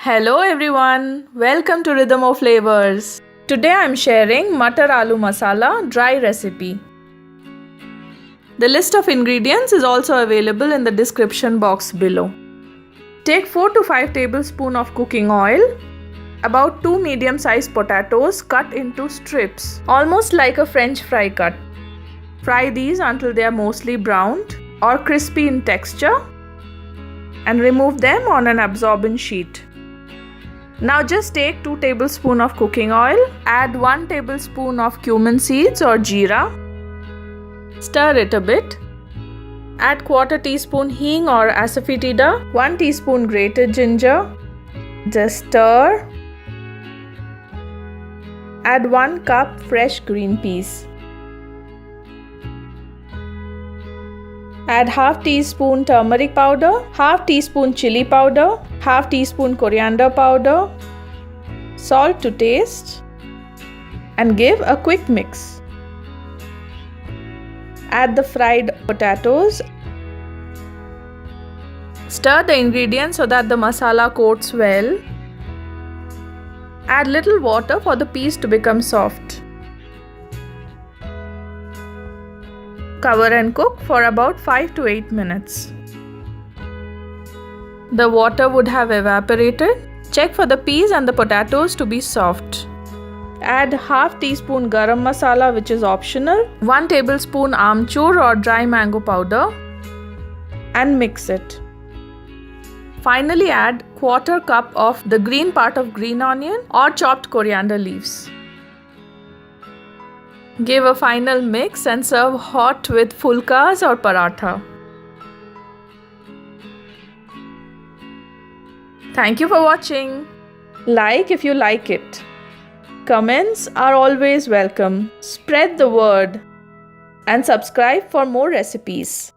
Hello everyone, welcome to Rhythm of Flavors. Today I am sharing Matar Aloo Masala dry recipe. The list of ingredients is also available in the description box below. Take 4 to 5 tablespoons of cooking oil, about 2 medium-sized potatoes cut into strips, almost like a French fry cut. Fry these until they are mostly browned or crispy in texture and remove them on an absorbent sheet. Now just take 2 tablespoons of cooking oil, add 1 tablespoon of cumin seeds or jeera, stir it a bit, add quarter teaspoon hing or asafoetida, 1 teaspoon grated ginger, just stir, add 1 cup fresh green peas. Add half teaspoon turmeric powder, half teaspoon chili powder, half teaspoon coriander powder, salt to taste, and give a quick mix. Add the fried potatoes. Stir the ingredients so that the masala coats well. Add little water for the peas to become soft. Cover and cook for about 5 to 8 minutes. The water would have evaporated. Check for the peas and the potatoes to be soft. Add half teaspoon garam masala, which is optional, 1 tablespoon amchur or dry mango powder, and mix it. Finally add quarter cup of the green part of green onion or chopped coriander leaves. Give a final mix and serve hot with fulkas or paratha. Thank you for watching. Like if you like it. Comments are always welcome. Spread the word and subscribe for more recipes.